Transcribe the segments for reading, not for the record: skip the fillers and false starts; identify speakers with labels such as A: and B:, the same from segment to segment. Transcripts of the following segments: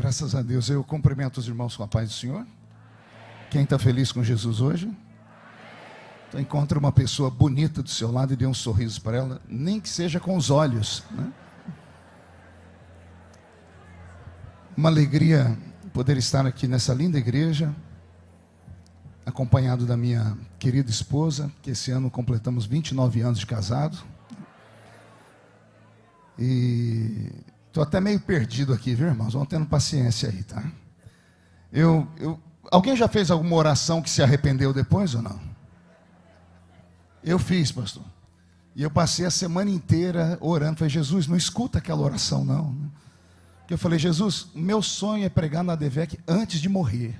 A: Graças a Deus. Eu cumprimento os irmãos com a paz do Senhor. Quem está feliz com Jesus hoje? Então encontra uma pessoa bonita do seu lado e dê um sorriso para ela, nem que seja com os olhos, né? Uma alegria poder estar aqui nessa linda igreja, acompanhado da minha querida esposa, que esse ano completamos 29 anos de casado. E estou até meio perdido aqui, viu, irmãos? Vamos tendo paciência aí, tá? Alguém já fez alguma oração que se arrependeu depois ou não? Eu fiz, pastor. E eu passei a semana inteira orando. Falei, Jesus, não escuta aquela oração, não. Porque eu falei, Jesus, meu sonho é pregar na ADVEC antes de morrer.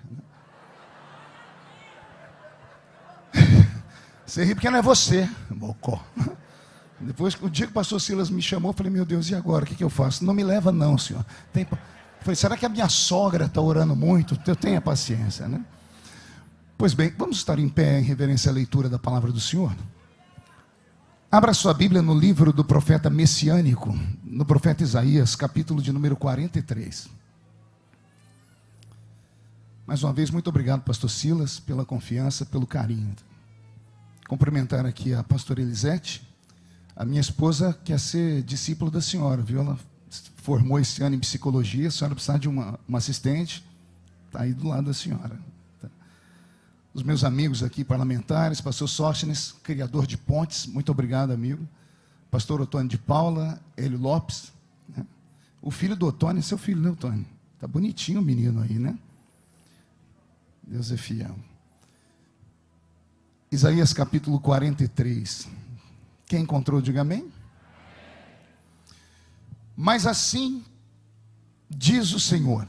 A: Você ri porque não é você, bocó. Depois, o dia que o pastor Silas me chamou, eu falei, meu Deus, e agora? O que eu faço? Não me leva não, senhor. Eu falei, será que a minha sogra está orando muito? Eu tenho paciência, né? Pois bem, vamos estar em pé em reverência à leitura da palavra do Senhor? Abra sua Bíblia no livro do profeta messiânico, no profeta Isaías, capítulo de número 43. Mais uma vez, muito obrigado, pastor Silas, pela confiança, pelo carinho. Cumprimentar aqui a pastora Elisete. A minha esposa quer ser discípula da senhora, viu? Ela formou esse ano em psicologia, a senhora precisa de uma assistente, está aí do lado da senhora. Os meus amigos aqui parlamentares, pastor Sóstenes, criador de pontes, muito obrigado, amigo. Pastor Otônio de Paula, Hélio Lopes, né? O filho do Otônio é seu filho, né, Otônio? Está bonitinho o menino aí, né? Deus é fiel. Isaías capítulo 43. Quem encontrou, diga amém. Mas assim diz o Senhor,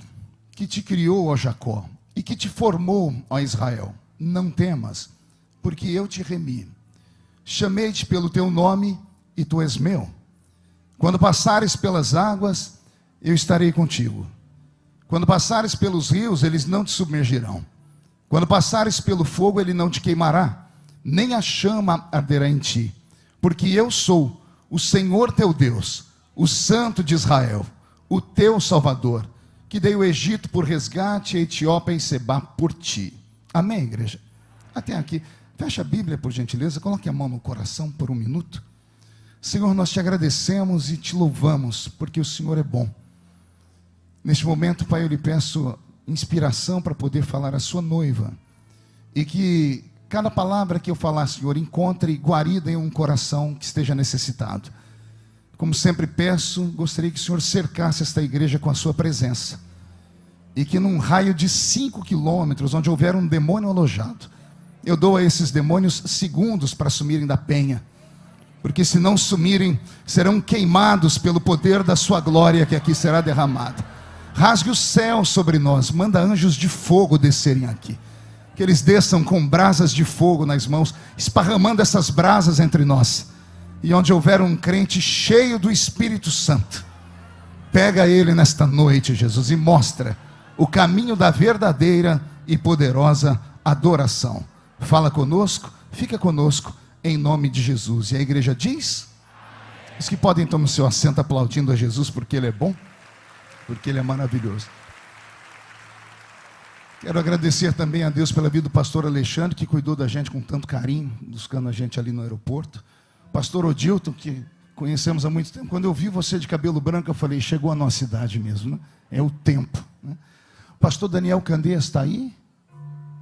A: que te criou, ó Jacó, e que te formou, ó Israel. Não temas, porque eu te remi. Chamei-te pelo teu nome, e tu és meu. Quando passares pelas águas, eu estarei contigo. Quando passares pelos rios, eles não te submergirão. Quando passares pelo fogo, ele não te queimará, nem a chama arderá em ti. Porque eu sou o Senhor teu Deus, o Santo de Israel, o teu Salvador, que dei o Egito por resgate, a Etiópia e Sebá por ti. Amém, igreja? Até aqui. Fecha a Bíblia, por gentileza. Coloque a mão no coração por um minuto. Senhor, nós te agradecemos e te louvamos, porque o Senhor é bom. Neste momento, Pai, eu lhe peço inspiração para poder falar à sua noiva. E que cada palavra que eu falar, Senhor, encontre guarida em um coração que esteja necessitado. Como sempre peço, gostaria que o Senhor cercasse esta igreja com a sua presença. E que num raio de 5 quilômetros, onde houver um demônio alojado, eu dou a esses demônios segundos para sumirem da penha. Porque se não sumirem, serão queimados pelo poder da sua glória que aqui será derramada. Rasgue o céu sobre nós, manda anjos de fogo descerem aqui. Que eles desçam com brasas de fogo nas mãos, esparramando essas brasas entre nós. E onde houver um crente cheio do Espírito Santo, pega ele nesta noite, Jesus, e mostra o caminho da verdadeira e poderosa adoração. Fala conosco, fica conosco, em nome de Jesus. E a igreja diz? Os que podem tomar o seu assento aplaudindo a Jesus, porque Ele é bom, porque Ele é maravilhoso. Quero agradecer também a Deus pela vida do pastor Alexandre, que cuidou da gente com tanto carinho, buscando a gente ali no aeroporto. Pastor Odilton, que conhecemos há muito tempo. Quando eu vi você de cabelo branco, eu falei, chegou a nossa idade mesmo, né? É o tempo, né? Pastor Daniel Candeias está aí?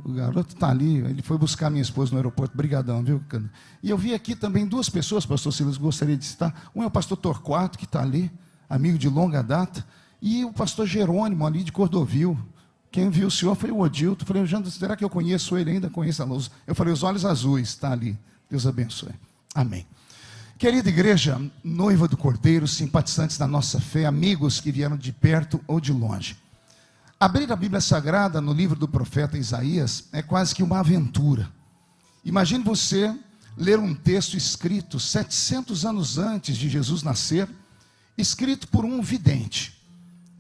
A: O garoto está ali, ele foi buscar minha esposa no aeroporto. Brigadão, viu, Candeias? E eu vi aqui também duas pessoas, pastor Silas, gostaria de citar. Um é o pastor Torquato, que está ali, amigo de longa data, e o pastor Jerônimo, ali de Cordovil. Quem viu o senhor foi o Odilton. Eu falei, será que eu conheço ele ainda? Conheço a luz. Eu falei, os olhos azuis, está ali. Deus abençoe. Amém. Querida igreja, noiva do Cordeiro, simpatizantes da nossa fé, amigos que vieram de perto ou de longe. Abrir a Bíblia Sagrada no livro do profeta Isaías é quase que uma aventura. Imagine você ler um texto escrito 700 anos antes de Jesus nascer, escrito por um vidente.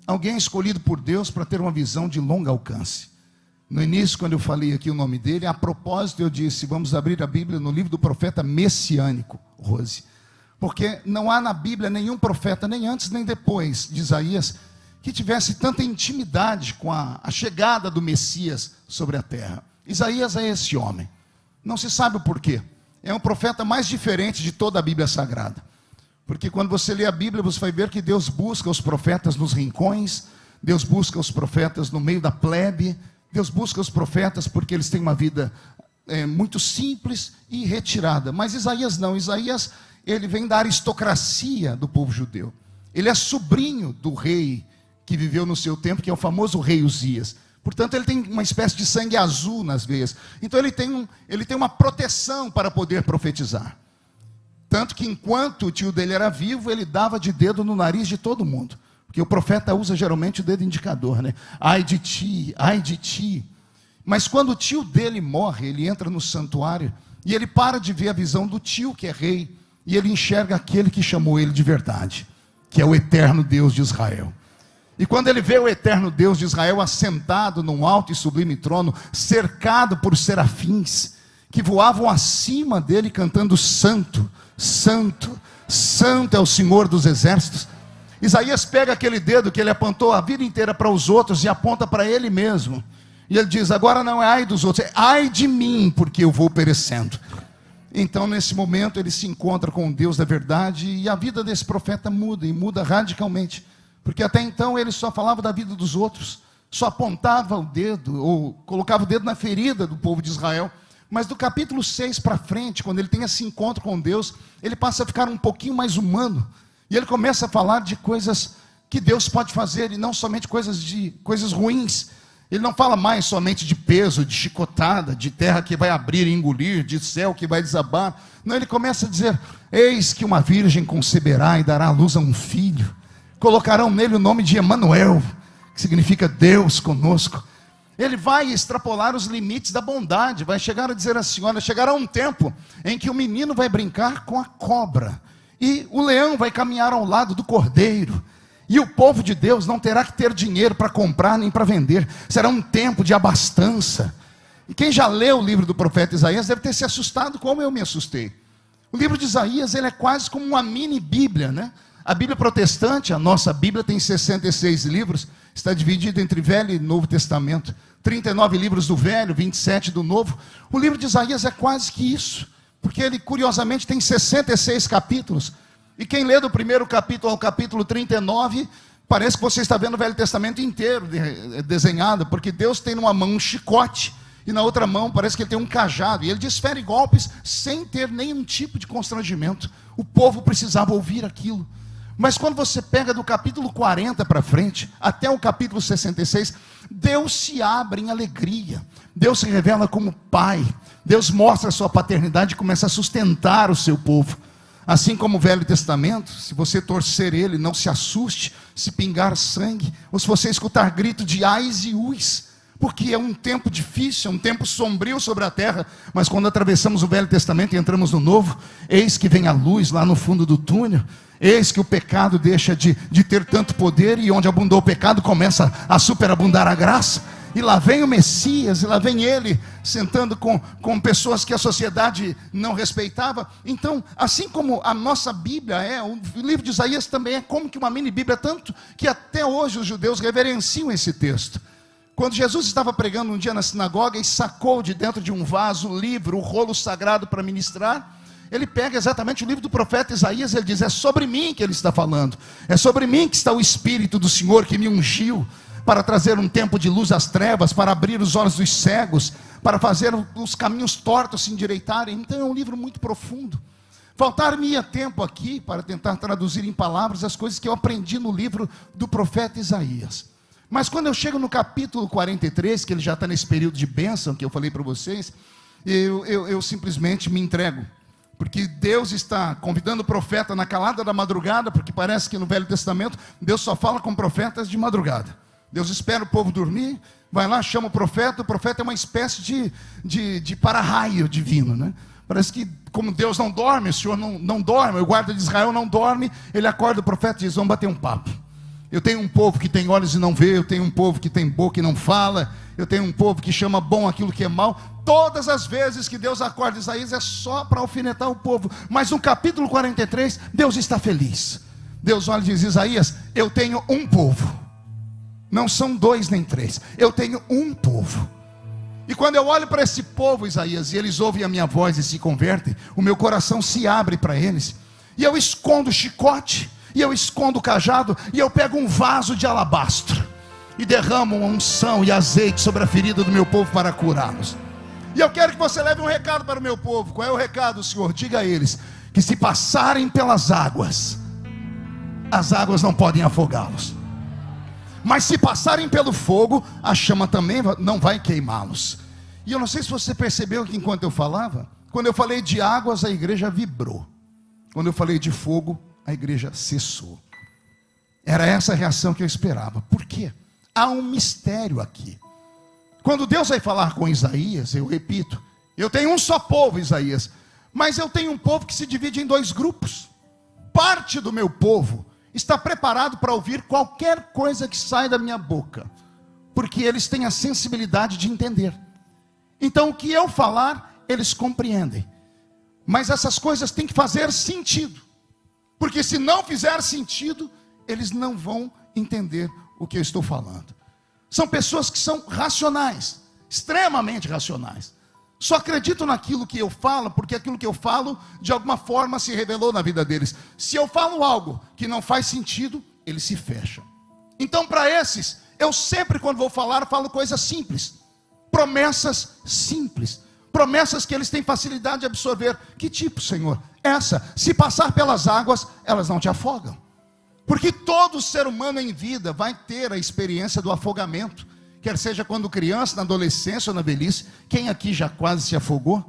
A: Alguém escolhido por Deus para ter uma visão de longo alcance. No início, quando eu falei aqui o nome dele, a propósito eu disse, vamos abrir a Bíblia no livro do profeta messiânico, Rose. Porque não há na Bíblia nenhum profeta, nem antes nem depois de Isaías, que tivesse tanta intimidade com a chegada do Messias sobre a terra. Isaías é esse homem. Não se sabe o porquê. É um profeta mais diferente de toda a Bíblia Sagrada. Porque quando você lê a Bíblia, você vai ver que Deus busca os profetas nos rincões, Deus busca os profetas no meio da plebe, Deus busca os profetas porque eles têm uma vida muito simples e retirada. Mas Isaías não. Isaías, ele vem da aristocracia do povo judeu. Ele é sobrinho do rei que viveu no seu tempo, que é o famoso rei Uzias. Portanto, ele tem uma espécie de sangue azul nas veias. Então, ele tem uma proteção para poder profetizar. Tanto que, enquanto o tio dele era vivo, ele dava de dedo no nariz de todo mundo. Porque o profeta usa geralmente o dedo indicador, né? Ai de ti, ai de ti. Mas quando o tio dele morre, ele entra no santuário e ele para de ver a visão do tio, que é rei, e ele enxerga aquele que chamou ele de verdade, que é o eterno Deus de Israel. E quando ele vê o eterno Deus de Israel assentado num alto e sublime trono, cercado por serafins, que voavam acima dele cantando: santo, santo, santo é o Senhor dos exércitos. Isaías pega aquele dedo que ele apontou a vida inteira para os outros e aponta para ele mesmo. E ele diz: agora não é ai dos outros, é ai de mim, porque eu vou perecendo. Então, nesse momento, ele se encontra com o Deus da verdade, e a vida desse profeta muda, e muda radicalmente. Porque até então ele só falava da vida dos outros, só apontava o dedo, ou colocava o dedo na ferida do povo de Israel. Mas do capítulo 6 para frente, quando ele tem esse encontro com Deus, ele passa a ficar um pouquinho mais humano. E ele começa a falar de coisas que Deus pode fazer, e não somente coisas ruins. Ele não fala mais somente de peso, de chicotada, de terra que vai abrir e engolir, de céu que vai desabar. Não, ele começa a dizer: eis que uma virgem conceberá e dará à luz a um filho. Colocarão nele o nome de Emanuel, que significa Deus conosco. Ele vai extrapolar os limites da bondade, vai chegar a dizer assim: olha, chegará um tempo em que o menino vai brincar com a cobra, e o leão vai caminhar ao lado do cordeiro, e o povo de Deus não terá que ter dinheiro para comprar nem para vender. Será um tempo de abastança. E quem já leu o livro do profeta Isaías deve ter se assustado como eu me assustei. O livro de Isaías, ele é quase como uma mini Bíblia, né? A Bíblia protestante, a nossa Bíblia, tem 66 livros, está dividida entre Velho e Novo Testamento, 39 livros do Velho, 27 do Novo. O livro de Isaías é quase que isso, porque ele, curiosamente, tem 66 capítulos. E quem lê do primeiro capítulo ao capítulo 39, parece que você está vendo o Velho Testamento inteiro desenhado, porque Deus tem numa mão um chicote, e na outra mão parece que ele tem um cajado, e ele desfere golpes sem ter nenhum tipo de constrangimento. O povo precisava ouvir aquilo. Mas quando você pega do capítulo 40 para frente, até o capítulo 66, Deus se abre em alegria, Deus se revela como Pai, Deus mostra a sua paternidade e começa a sustentar o seu povo. Assim como o Velho Testamento, se você torcer ele, não se assuste, se pingar sangue, ou se você escutar grito de ais e uis, porque é um tempo difícil, é um tempo sombrio sobre a terra. Mas quando atravessamos o Velho Testamento e entramos no Novo, eis que vem a luz lá no fundo do túnel, eis que o pecado deixa de ter tanto poder, e onde abundou o pecado começa a superabundar a graça. E lá vem o Messias, e lá vem ele sentando com pessoas que a sociedade não respeitava. Então, assim como a nossa Bíblia o livro de Isaías também é como que uma mini Bíblia, tanto que até hoje os judeus reverenciam esse texto. Quando Jesus estava pregando um dia na sinagoga e sacou de dentro de um vaso o livro, o rolo sagrado para ministrar, ele pega exatamente o livro do profeta Isaías, ele diz: é sobre mim que ele está falando, é sobre mim que está o Espírito do Senhor que me ungiu, para trazer um tempo de luz às trevas, para abrir os olhos dos cegos, para fazer os caminhos tortos se endireitarem. Então é um livro muito profundo. Faltar-me-ia tempo aqui para tentar traduzir em palavras as coisas que eu aprendi no livro do profeta Isaías. Mas quando eu chego no capítulo 43, que ele já está nesse período de bênção que eu falei para vocês, eu simplesmente me entrego. Porque Deus está convidando o profeta na calada da madrugada, porque parece que no Velho Testamento Deus só fala com profetas de madrugada. Deus espera o povo dormir, vai lá, chama o profeta é uma espécie de para-raio divino, né? Parece que, como Deus não dorme, o Senhor não dorme, o guarda de Israel não dorme, ele acorda o profeta e diz: vamos bater um papo. Eu tenho um povo que tem olhos e não vê, eu tenho um povo que tem boca e não fala, eu tenho um povo que chama bom aquilo que é mal. Todas as vezes que Deus acorda Isaías é só para alfinetar o povo. Mas no capítulo 43, Deus está feliz. Deus olha e diz: Isaías, eu tenho um povo. não são 2 nem 3, eu tenho um povo. E quando eu olho para esse povo, Isaías, e eles ouvem a minha voz e se convertem, o meu coração se abre para eles, e eu escondo o chicote, e eu escondo o cajado, e eu pego um vaso de alabastro, e derramo uma unção e azeite sobre a ferida do meu povo para curá-los. E eu quero que você leve um recado para o meu povo. Qual é o recado, Senhor? Diga a eles que se passarem pelas águas, as águas não podem afogá-los, mas se passarem pelo fogo, a chama também não vai queimá-los. E eu não sei se você percebeu que enquanto eu falava, quando eu falei de águas, a igreja vibrou. Quando eu falei de fogo, a igreja cessou. Era essa a reação que eu esperava. Por quê? Há um mistério aqui. Quando Deus vai falar com Isaías, eu repito, eu tenho um só povo, Isaías, mas eu tenho um povo que se divide em 2 grupos. Parte do meu povo está preparado para ouvir qualquer coisa que sai da minha boca, porque eles têm a sensibilidade de entender. Então o que eu falar, eles compreendem. Mas essas coisas têm que fazer sentido, porque se não fizer sentido, eles não vão entender o que eu estou falando. São pessoas que são racionais, extremamente racionais. Só acreditam naquilo que eu falo, porque aquilo que eu falo, de alguma forma, se revelou na vida deles. Se eu falo algo que não faz sentido, eles se fecham. Então, para esses, eu sempre, quando vou falar, falo coisas simples. Promessas simples. Promessas que eles têm facilidade de absorver. Que tipo, Senhor? Essa, se passar pelas águas, elas não te afogam. Porque todo ser humano em vida vai ter a experiência do afogamento. Quer seja quando criança, na adolescência ou na velhice. Quem aqui já quase se afogou?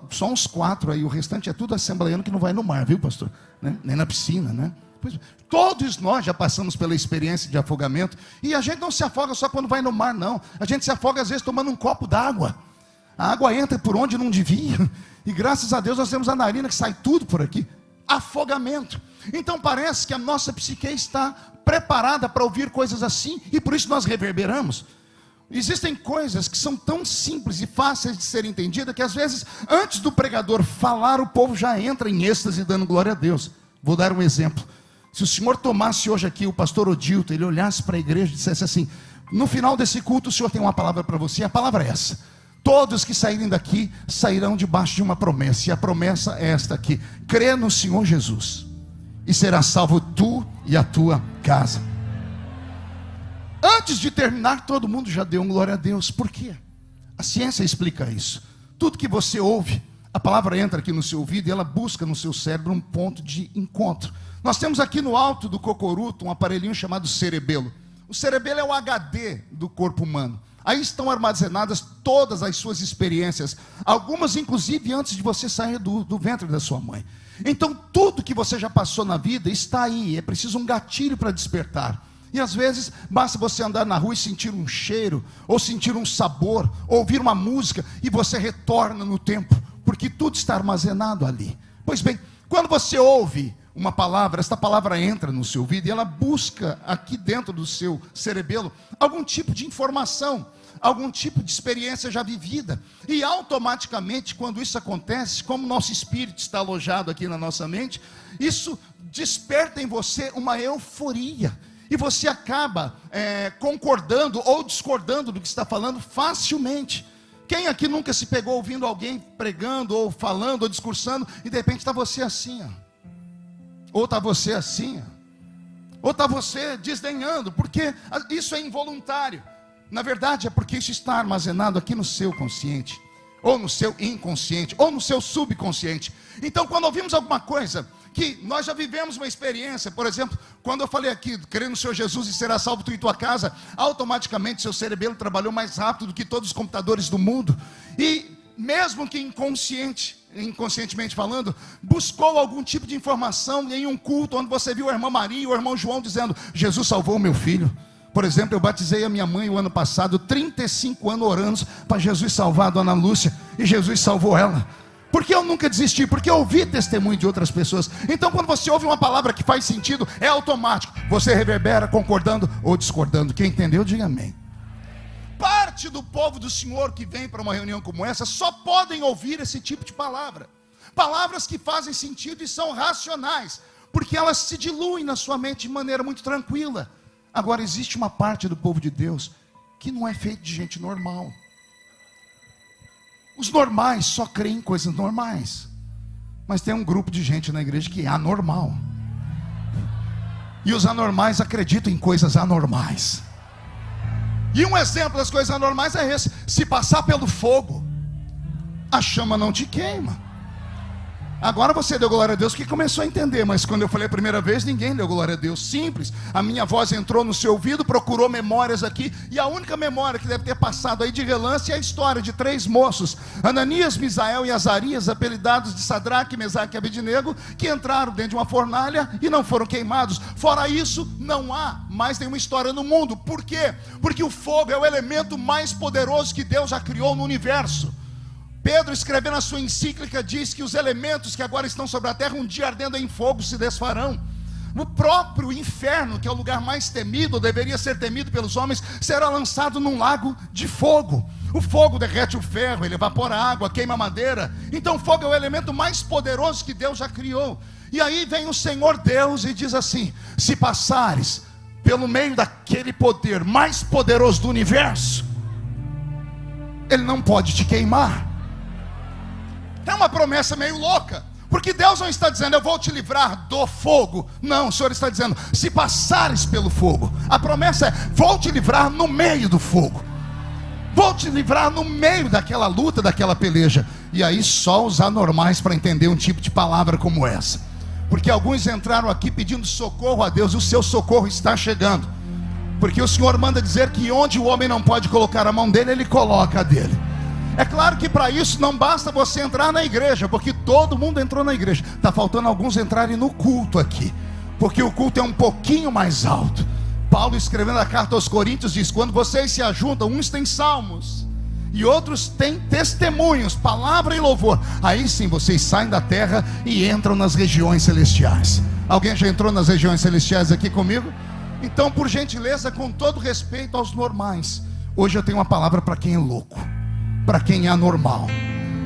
A: Só uns 4 aí, o restante é tudo assembleiano que não vai no mar, viu, pastor? Nem na piscina, né? Todos nós já passamos pela experiência de afogamento. E a gente não se afoga só quando vai no mar, não. A gente se afoga às vezes tomando um copo d'água. A água entra por onde não devia. E graças a Deus nós temos a narina que sai tudo por aqui. Afogamento. Então parece que a nossa psique está preparada para ouvir coisas assim, e por isso nós reverberamos. Existem coisas que são tão simples e fáceis de ser entendidas, que às vezes, antes do pregador falar, o povo já entra em êxtase dando glória a Deus. Vou dar um exemplo. Se o senhor tomasse hoje aqui o pastor Odilton, ele olhasse para a igreja e dissesse assim: no final desse culto o senhor tem uma palavra para você, a palavra é essa: todos que saírem daqui sairão debaixo de uma promessa, e a promessa é esta aqui: crê no Senhor Jesus e será salvo tu e a tua casa. Antes de terminar, todo mundo já deu um glória a Deus. Por quê? A ciência explica isso. Tudo que você ouve, a palavra entra aqui no seu ouvido e ela busca no seu cérebro um ponto de encontro. Nós temos aqui no alto do cocoruto um aparelhinho chamado cerebelo. O cerebelo é o HD do corpo humano. Aí estão armazenadas todas as suas experiências, algumas inclusive antes de você sair do ventre da sua mãe. Então tudo que você já passou na vida está aí, é preciso um gatilho para despertar. E às vezes basta você andar na rua e sentir um cheiro, ou sentir um sabor, ou ouvir uma música, e você retorna no tempo, porque tudo está armazenado ali. Pois bem, quando você ouve uma palavra, esta palavra entra no seu ouvido e ela busca aqui dentro do seu cerebelo algum tipo de informação, algum tipo de experiência já vivida. E automaticamente, quando isso acontece, como nosso espírito está alojado aqui na nossa mente, isso desperta em você uma euforia. E você acaba concordando ou discordando do que está falando facilmente. Quem aqui nunca se pegou ouvindo alguém pregando, ou falando, ou discursando, e de repente está você assim, ó. Ou está você assim, ou está você desdenhando, porque isso é involuntário. Na verdade é porque isso está armazenado aqui no seu consciente, ou no seu inconsciente, ou no seu subconsciente. Então quando ouvimos alguma coisa que nós já vivemos uma experiência, por exemplo, quando eu falei aqui, crê no Senhor Jesus e será salvo tu e tua casa, automaticamente seu cerebelo trabalhou mais rápido do que todos os computadores do mundo, e mesmo que inconscientemente falando, buscou algum tipo de informação em um culto onde você viu a irmã Maria e o irmão João dizendo: Jesus salvou o meu filho. Por exemplo, eu batizei a minha mãe o ano passado, 35 anos orando para Jesus salvar a dona Lúcia, e Jesus salvou ela. Porque eu nunca desisti, porque eu ouvi testemunho de outras pessoas. Então quando você ouve uma palavra que faz sentido, é automático, você reverbera concordando ou discordando. Quem entendeu, diga amém. Parte do povo do Senhor que vem para uma reunião como essa só podem ouvir esse tipo de palavra. Palavras que fazem sentido e são racionais, porque elas se diluem na sua mente de maneira muito tranquila. Agora, existe uma parte do povo de Deus que não é feito de gente normal. Os normais só creem em coisas normais. Mas tem um grupo de gente na igreja que é anormal. E os anormais acreditam em coisas anormais. E um exemplo das coisas anormais é esse: se passar pelo fogo, a chama não te queima. Agora você deu glória a Deus que começou a entender. Mas quando eu falei a primeira vez, ninguém deu glória a Deus. Simples, a minha voz entrou no seu ouvido, procurou memórias aqui, e a única memória que deve ter passado aí de relance é a história de 3 moços, Ananias, Misael e Azarias, apelidados de Sadraque, Mesaque e Abednego, que entraram dentro de uma fornalha e não foram queimados. Fora isso, não há mais nenhuma história no mundo. Por quê? Porque o fogo é o elemento mais poderoso que Deus já criou no universo. Pedro, escrevendo a sua encíclica, diz que os elementos que agora estão sobre a terra, um dia ardendo em fogo, se desfarão. O próprio inferno, que é o lugar mais temido, deveria ser temido pelos homens, será lançado num lago de fogo. O fogo derrete o ferro, ele evapora a água, queima a madeira. Então o fogo é o elemento mais poderoso que Deus já criou. E aí vem o Senhor Deus e diz assim: se passares pelo meio daquele poder mais poderoso do universo, ele não pode te queimar. É uma promessa meio louca, porque Deus não está dizendo eu vou te livrar do fogo. Não, o Senhor está dizendo, se passares pelo fogo. A promessa é, vou te livrar no meio do fogo, vou te livrar no meio daquela luta, daquela peleja. E aí só os anormais para entender um tipo de palavra como essa. Porque alguns entraram aqui pedindo socorro a Deus, e o seu socorro está chegando. Porque o Senhor manda dizer que onde o homem não pode colocar a mão dele, ele coloca a dele. É claro que para isso não basta você entrar na igreja, porque todo mundo entrou na igreja. Está faltando alguns entrarem no culto aqui, porque o culto é um pouquinho mais alto. Paulo, escrevendo a carta aos Coríntios, diz: quando vocês se ajuntam, uns têm salmos e outros têm testemunhos, palavra e louvor, aí sim vocês saem da terra e entram nas regiões celestiais. Alguém já entrou nas regiões celestiais aqui comigo? Então, por gentileza, com todo respeito aos normais, hoje eu tenho uma palavra para quem é louco, para quem é anormal,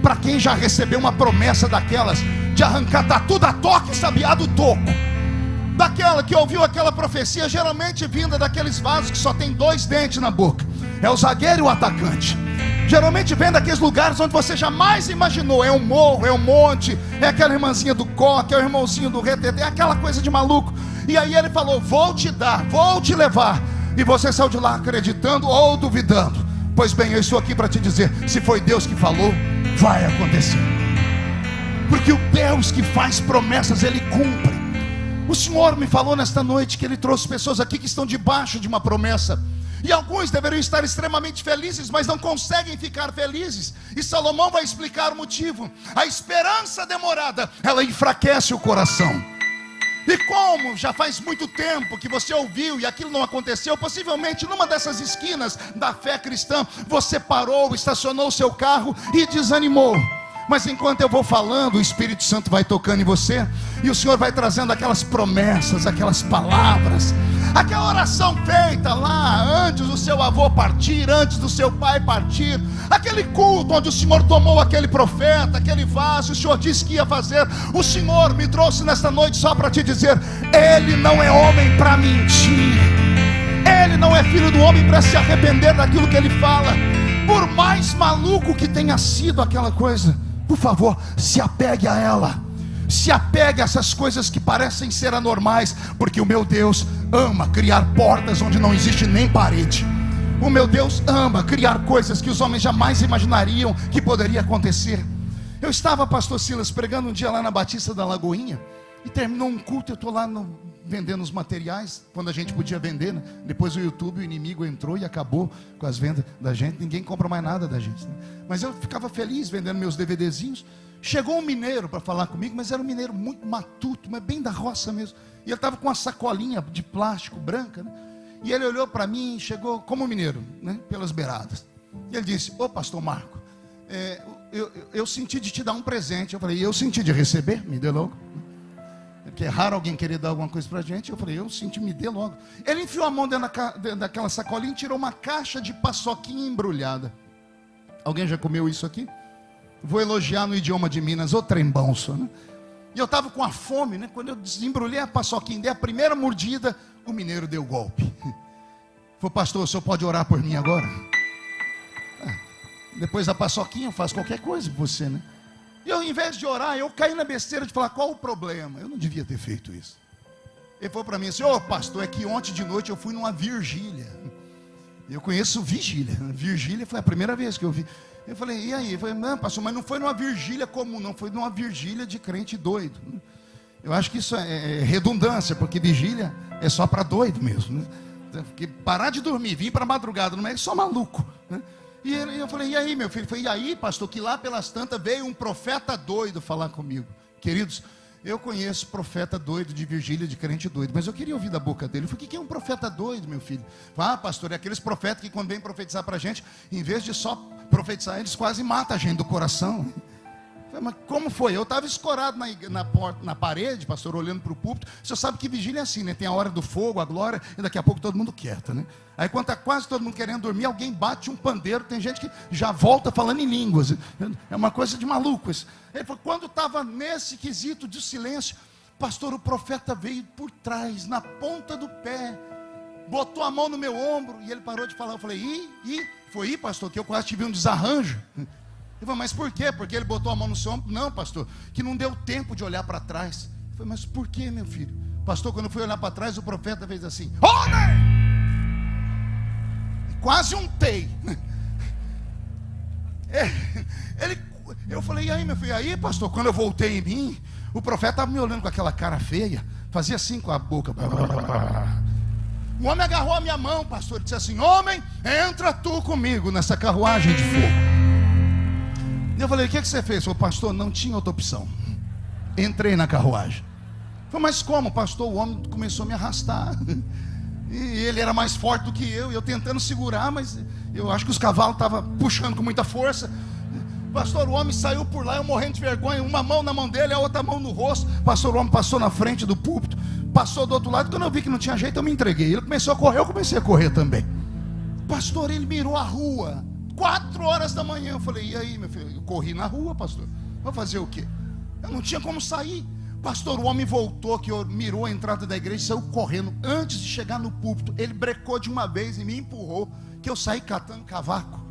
A: para quem já recebeu uma promessa daquelas de arrancar tatu da toca e sabiá do toco, daquela que ouviu aquela profecia, geralmente vinda daqueles vasos que só tem 2 dentes na boca, é o zagueiro e o atacante. Geralmente vem daqueles lugares onde você jamais imaginou. É um morro, é um monte, é aquela irmãzinha do coque, é o irmãozinho do retetê, é aquela coisa de maluco. E aí ele falou: vou te dar, vou te levar. E você saiu de lá acreditando ou duvidando. Pois bem, eu estou aqui para te dizer: se foi Deus que falou, vai acontecer. Porque o Deus que faz promessas, Ele cumpre. O Senhor me falou nesta noite que Ele trouxe pessoas aqui que estão debaixo de uma promessa. E alguns deveriam estar extremamente felizes, mas não conseguem ficar felizes. E Salomão vai explicar o motivo. A esperança demorada, ela enfraquece o coração. E como já faz muito tempo que você ouviu e aquilo não aconteceu, possivelmente numa dessas esquinas da fé cristã, você parou, estacionou o seu carro e desanimou. Mas enquanto eu vou falando, o Espírito Santo vai tocando em você, e o Senhor vai trazendo aquelas promessas, aquelas palavras, aquela oração feita lá antes do seu avô partir, antes do seu pai partir, aquele culto onde o Senhor tomou aquele profeta, aquele vaso, o Senhor disse que ia fazer. O Senhor me trouxe nesta noite só para te dizer: Ele não é homem para mentir, Ele não é filho do homem para se arrepender daquilo que Ele fala. Por mais maluco que tenha sido aquela coisa, por favor, se apegue a ela. Se apegue a essas coisas que parecem ser anormais, porque o meu Deus ama criar portas onde não existe nem parede. O meu Deus ama criar coisas que os homens jamais imaginariam que poderia acontecer. Eu estava, pastor Silas, pregando um dia lá na Batista da Lagoinha, e terminou um culto, eu estou lá vendendo os materiais, quando a gente podia vender, né? Depois o YouTube, o inimigo entrou e acabou com as vendas da gente, ninguém compra mais nada da gente, né? Mas eu ficava feliz vendendo meus DVDzinhos. Chegou um mineiro para falar comigo, mas era um mineiro muito matuto, mas bem da roça mesmo, e ele estava com uma sacolinha de plástico branca, né? E ele olhou para mim, chegou como mineiro, né? Pelas beiradas, e ele disse: ô pastor Marco, eu senti de te dar um presente. Eu falei: eu senti de receber, me dê logo. Porque é raro alguém querer dar alguma coisa para a gente. Eu falei: eu senti, me dê logo. Ele enfiou a mão dentro daquela sacolinha e tirou uma caixa de paçoquinha embrulhada. Alguém já comeu isso aqui? Vou elogiar no idioma de Minas, ô trembãoço, né? E eu estava com a fome, né? Quando eu desembrulhei a paçoquinha, dei a primeira mordida, O mineiro deu golpe. Falou, pastor, o senhor pode orar por mim agora? Depois da paçoquinha eu faço qualquer coisa por você, né? E eu, ao invés de orar, eu caí na besteira de falar, qual o problema? Eu não devia ter feito isso. Ele falou para mim assim, pastor, é que ontem de noite eu fui numa vigília. Eu conheço vigília. Vigília foi a primeira vez que eu vi. Eu falei, e aí? Eu falei, não, pastor, mas não foi numa vigília comum, não. Foi numa vigília de crente doido. Eu acho que isso é redundância, porque vigília é só para doido mesmo, né? Porque parar de dormir, vir para a madrugada, não é só maluco, né? E eu falei, e aí, meu filho? Ele falou, e aí, pastor, que lá pelas tantas veio um profeta doido falar comigo. Queridos, eu conheço profeta doido de vigília, de crente doido, mas eu queria ouvir da boca dele. Eu falei, o que é um profeta doido, meu filho? Pastor, é aqueles profetas que quando vêm profetizar para a gente, em vez de só profetizar, eles quase matam a gente do coração. Eu falei, mas como foi? Eu estava escorado na parede, pastor, olhando para o púlpito. O senhor sabe que vigília é assim, né? Tem a hora do fogo, a glória, e daqui a pouco todo mundo quieto, né? Aí quando está quase todo mundo querendo dormir, alguém bate um pandeiro. Tem gente que já volta falando em línguas. É uma coisa de maluco isso. Ele falou, quando estava nesse quesito de silêncio, pastor, o profeta veio por trás, na ponta do pé, botou a mão no meu ombro, e ele parou de falar. Eu falei, foi pastor, que eu quase tive um desarranjo. Ele falou, mas por quê? Porque ele botou a mão no seu ombro? Não, pastor, que não deu tempo de olhar para trás. Eu falei, mas por quê, meu filho? Pastor, quando eu fui olhar para trás, o profeta fez assim, homem! Quase um tei. Eu falei, e aí, meu filho? E aí, pastor, quando eu voltei em mim, o profeta estava me olhando com aquela cara feia, fazia assim com a boca. O homem agarrou a minha mão, pastor, e disse assim, homem, entra tu comigo nessa carruagem de fogo. E eu falei, o que você fez? Ele falou, pastor, não tinha outra opção. Entrei na carruagem. Eu falei, mas como, pastor? O homem começou a me arrastar. E ele era mais forte do que eu. E eu tentando segurar, mas eu acho que os cavalos estavam puxando com muita força. Pastor, o homem saiu por lá, eu morrendo de vergonha. Uma mão na mão dele, a outra mão no rosto. Pastor, o homem passou na frente do púlpito, passou do outro lado. Quando eu vi que não tinha jeito, eu me entreguei. Ele começou a correr, eu comecei a correr também. Pastor, ele mirou a rua 4 horas da manhã. Eu falei, e aí, meu filho? Eu corri na rua, pastor. Vou fazer o quê? Eu não tinha como sair. Pastor, o homem voltou, que mirou a entrada da igreja, saiu correndo. Antes de chegar no púlpito, ele brecou de uma vez e me empurrou, que eu saí catando cavaco.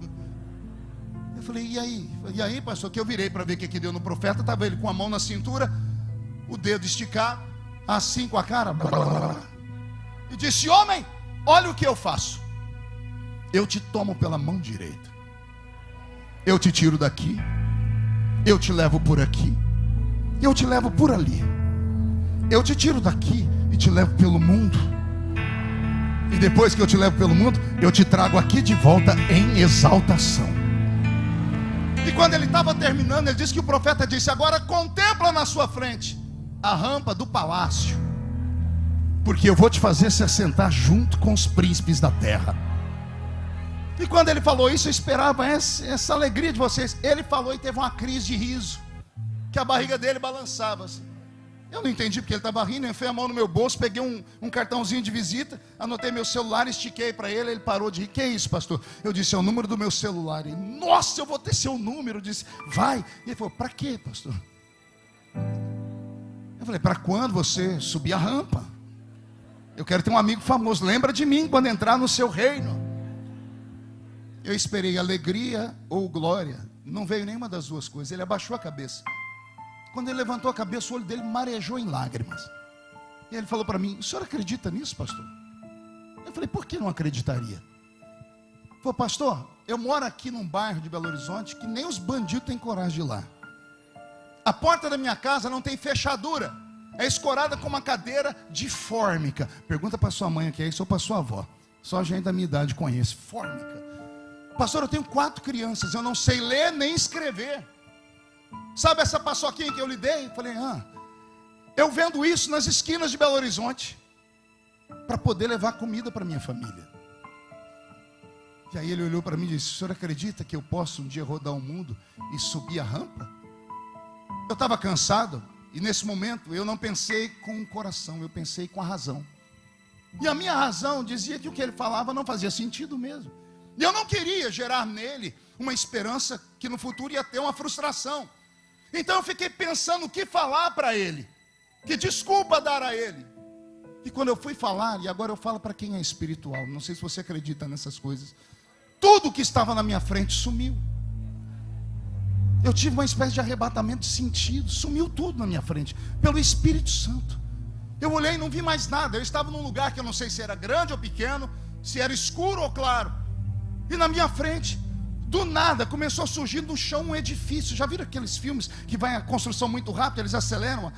A: Eu falei, e aí? E aí, pastor? Que eu virei para ver o que deu no profeta. Estava ele com a mão na cintura, o dedo esticado, assim com a cara. E disse, homem, olha o que eu faço. Eu te tomo pela mão direita, eu te tiro daqui, eu te levo por aqui, eu te levo por ali, eu te tiro daqui e te levo pelo mundo. E depois que eu te levo pelo mundo, eu te trago aqui de volta em exaltação. E quando ele estava terminando, ele disse que o profeta disse, agora contempla na sua frente a rampa do palácio, porque eu vou te fazer se assentar junto com os príncipes da terra. E quando ele falou isso, eu esperava essa alegria de vocês. Ele falou e teve uma crise de riso, que a barriga dele balançava assim. Eu não entendi porque ele estava rindo. Eu enfiei a mão no meu bolso, peguei um cartãozinho de visita, anotei meu celular, estiquei para ele. Ele parou de rir. Que é isso, pastor? Eu disse, é o número do meu celular. Ele, nossa, eu vou ter seu número. Eu disse, vai. E ele falou, para quê, pastor? Eu falei, para quando você subir a rampa? Eu quero ter um amigo famoso. Lembra de mim quando entrar no seu reino. Eu esperei alegria ou glória. Não veio nenhuma das duas coisas. Ele abaixou a cabeça. Quando ele levantou a cabeça, o olho dele marejou em lágrimas. E ele falou para mim, o senhor acredita nisso, pastor? Eu falei, por que não acreditaria? Ele falou, pastor, eu moro aqui num bairro de Belo Horizonte que nem os bandidos têm coragem de ir lá. A porta da minha casa não tem fechadura. É escorada com uma cadeira de fórmica. Pergunta para sua mãe o que é isso ou para sua avó. Só a gente da minha idade conhece. Fórmica. Pastor, eu tenho 4 crianças, eu não sei ler nem escrever. Sabe essa paçoquinha que eu lhe dei? Eu falei, eu vendo isso nas esquinas de Belo Horizonte, para poder levar comida para minha família. E aí ele olhou para mim e disse, o senhor acredita que eu posso um dia rodar o mundo e subir a rampa? Eu estava cansado, e nesse momento eu não pensei com o coração, eu pensei com a razão. E a minha razão dizia que o que ele falava não fazia sentido mesmo. E eu não queria gerar nele uma esperança que no futuro ia ter uma frustração. Então eu fiquei pensando o que falar para ele, que desculpa dar a ele. E quando eu fui falar, e agora eu falo para quem é espiritual, não sei se você acredita nessas coisas, tudo que estava na minha frente sumiu. Eu tive uma espécie de arrebatamento de sentido, sumiu tudo na minha frente, pelo Espírito Santo. Eu olhei e não vi mais nada. Eu estava num lugar que eu não sei se era grande ou pequeno, se era escuro ou claro. E na minha frente, do nada, começou a surgir no chão um edifício. Já viram aqueles filmes que vai a construção muito rápido, eles aceleram?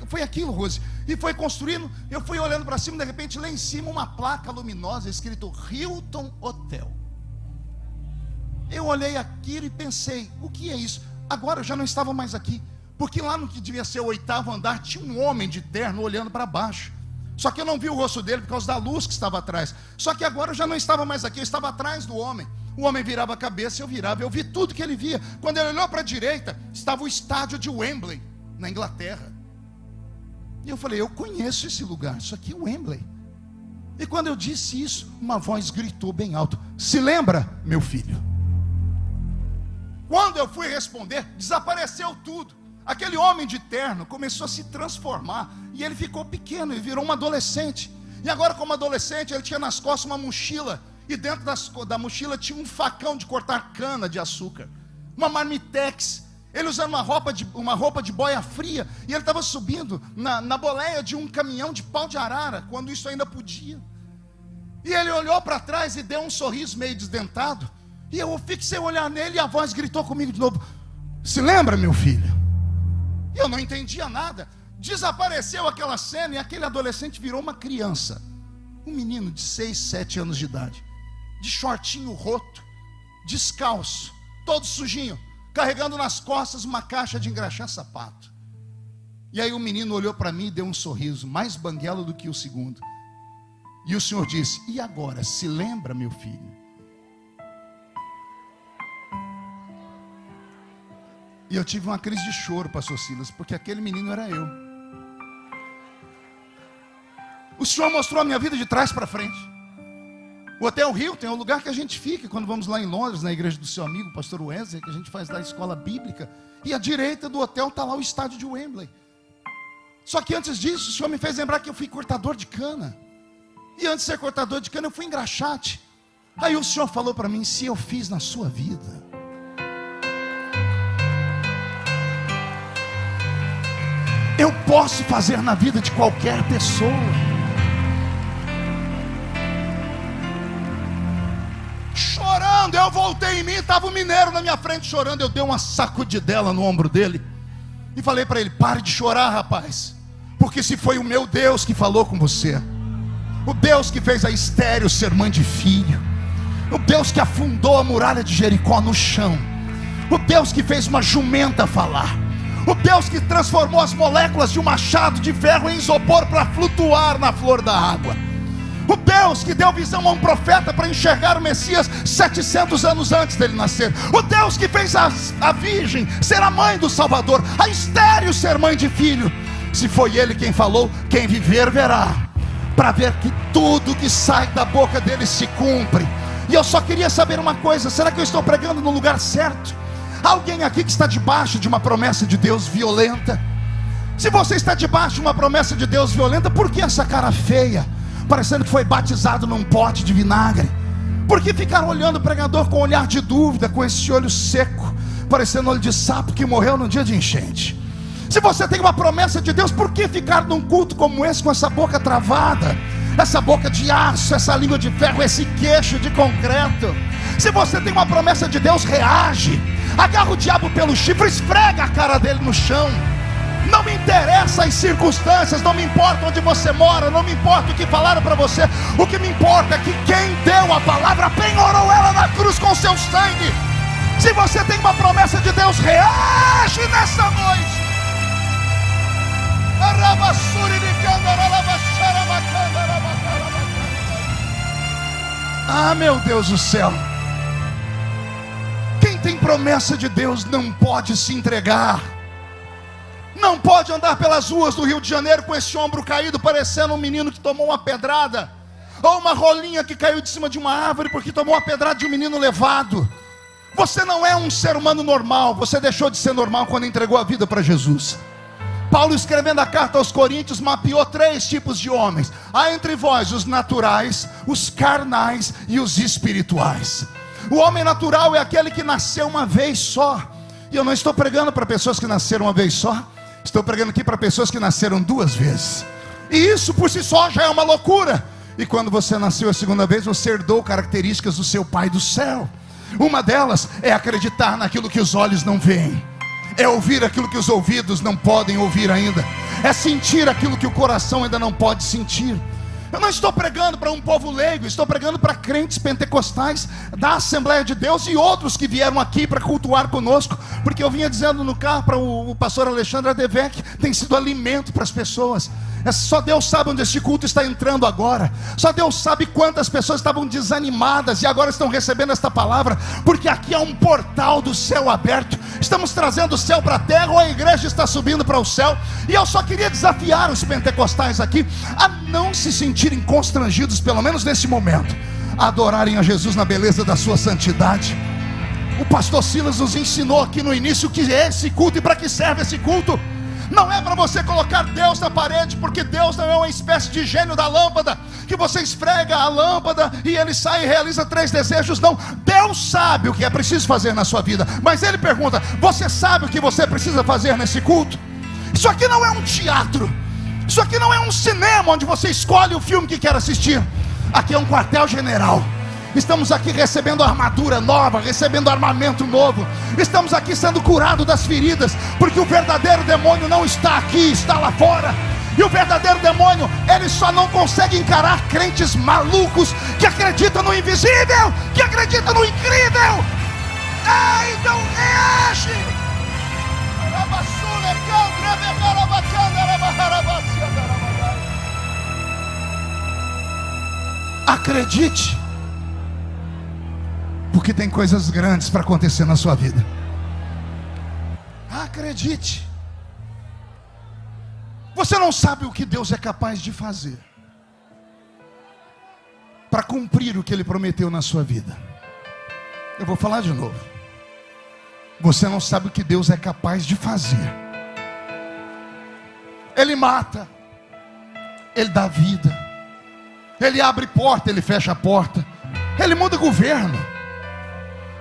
A: Foi aquilo, Rose. E foi construindo, eu fui olhando para cima, de repente lá em cima uma placa luminosa escrito Hilton Hotel. Eu olhei aquilo e pensei, o que é isso? Agora eu já não estava mais aqui, porque lá no que devia ser o 8º andar tinha um homem de terno olhando para baixo. Só que eu não vi o rosto dele por causa da luz que estava atrás. Só que agora eu já não estava mais aqui, eu estava atrás do homem. O homem virava a cabeça, eu virava, eu vi tudo que ele via. Quando ele olhou para a direita, estava o estádio de Wembley, na Inglaterra. E eu falei, eu conheço esse lugar, isso aqui é Wembley. E quando eu disse isso, uma voz gritou bem alto, se lembra, meu filho? Quando eu fui responder, desapareceu tudo. Aquele homem de terno começou a se transformar, e ele ficou pequeno, e virou um adolescente. E agora como adolescente, ele tinha nas costas uma mochila, e dentro da mochila tinha um facão de cortar cana de açúcar, uma marmitex. Ele usando uma roupa de boia fria, e ele estava subindo na boleia de um caminhão de pau de arara, quando isso ainda podia. E ele olhou para trás e deu um sorriso meio desdentado, e eu fixei o olhar nele, e a voz gritou comigo de novo, se lembra, meu filho? E eu não entendia nada. Desapareceu aquela cena, e aquele adolescente virou uma criança, um menino de 6, 7 anos de idade, de shortinho roto, descalço, todo sujinho, carregando nas costas uma caixa de engraxar sapato. E aí o menino olhou para mim e deu um sorriso, mais banguelo do que o segundo. E o Senhor disse, e agora, se lembra, meu filho? E eu tive uma crise de choro, pastor Silas, porque aquele menino era eu. O Senhor mostrou a minha vida de trás para frente. O Hotel Hilton é o lugar que a gente fica quando vamos lá em Londres, na igreja do seu amigo, pastor Wesley, que a gente faz lá a escola bíblica. E à direita do hotel está lá o estádio de Wembley. Só que antes disso, o Senhor me fez lembrar que eu fui cortador de cana. E antes de ser cortador de cana, eu fui engraxate. Aí o Senhor falou para mim, se eu fiz na sua vida, eu posso fazer na vida de qualquer pessoa. Chorando, eu voltei em mim, estava um mineiro na minha frente chorando. Eu dei uma sacudidela no ombro dele e falei para ele, pare de chorar, rapaz, porque se foi o meu Deus que falou com você, o Deus que fez a estéril ser mãe de filho, o Deus que afundou a muralha de Jericó no chão, o Deus que fez uma jumenta falar, o Deus que transformou as moléculas de um machado de ferro em isopor para flutuar na flor da água, o Deus que deu visão a um profeta para enxergar o Messias 700 anos antes dele nascer, o Deus que fez a virgem ser a mãe do Salvador, a estéril ser mãe de filho. Se foi ele quem falou, quem viver verá, para ver que tudo que sai da boca dele se cumpre. E eu só queria saber uma coisa, será que eu estou pregando no lugar certo? Alguém aqui que está debaixo de uma promessa de Deus violenta? Se você está debaixo de uma promessa de Deus violenta, por que essa cara feia, parecendo que foi batizado num pote de vinagre? Por que ficar olhando o pregador com um olhar de dúvida, com esse olho seco, parecendo olho de sapo que morreu no dia de enchente? Se você tem uma promessa de Deus, por que ficar num culto como esse com essa boca travada, essa boca de aço, essa língua de ferro, esse queixo de concreto? Se você tem uma promessa de Deus, reage, agarra o diabo pelo chifre, esfrega a cara dele no chão. Não me interessa as circunstâncias, não me importa onde você mora, não me importa o que falaram para você. O que me importa é que quem deu a palavra penhorou ela na cruz com seu sangue. Se você tem uma promessa de Deus, reage nessa noite. Ah, meu Deus do céu, quem tem promessa de Deus não pode se entregar, não pode andar pelas ruas do Rio de Janeiro com esse ombro caído, parecendo um menino que tomou uma pedrada, ou uma rolinha que caiu de cima de uma árvore porque tomou uma pedrada de um menino levado. Você não é um ser humano normal, você deixou de ser normal quando entregou a vida para Jesus. Paulo, escrevendo a carta aos Coríntios, mapeou 3 tipos de homens: há entre vós os naturais, os carnais e os espirituais. O homem natural é aquele que nasceu uma vez só. E eu não estou pregando para pessoas que nasceram uma vez só, estou pregando aqui para pessoas que nasceram 2 vezes. E isso por si só já é uma loucura. E quando você nasceu a segunda vez, você herdou características do seu Pai do céu. Uma delas é acreditar naquilo que os olhos não veem, é ouvir aquilo que os ouvidos não podem ouvir ainda, é sentir aquilo que o coração ainda não pode sentir. Eu não estou pregando para um povo leigo, estou pregando para crentes pentecostais da Assembleia de Deus e outros que vieram aqui para cultuar conosco, porque eu vinha dizendo no carro para o pastor Alexandre Adevec, tem sido alimento para as pessoas. Só Deus sabe onde este culto está entrando agora. Só Deus sabe quantas pessoas estavam desanimadas e agora estão recebendo esta palavra, porque aqui há um portal do céu aberto. Estamos trazendo o céu para a terra, ou a igreja está subindo para o céu. E eu só queria desafiar os pentecostais aqui a não se sentirem constrangidos, pelo menos nesse momento, a adorarem a Jesus na beleza da sua santidade. O pastor Silas nos ensinou aqui no início o que é esse culto e para que serve esse culto. Não é para você colocar Deus na parede, porque Deus não é uma espécie de gênio da lâmpada, que você esfrega a lâmpada e ele sai e realiza 3 desejos. Não, Deus sabe o que é preciso fazer na sua vida, mas Ele pergunta: você sabe o que você precisa fazer nesse culto? Isso aqui não é um teatro, isso aqui não é um cinema onde você escolhe o filme que quer assistir. Aqui é um quartel-general. Estamos aqui recebendo armadura nova, recebendo armamento novo. Estamos aqui sendo curados das feridas, porque o verdadeiro demônio não está aqui, está lá fora. E o verdadeiro demônio, ele só não consegue encarar crentes malucos que acreditam no invisível, que acreditam no incrível. Então reage. Acredite, porque tem coisas grandes para acontecer na sua vida. Acredite. Você não sabe o que Deus é capaz de fazer para cumprir o que Ele prometeu na sua vida. Eu vou falar de novo. Você não sabe o que Deus é capaz de fazer. Ele mata, Ele dá vida, Ele abre porta, Ele fecha a porta, Ele muda governo,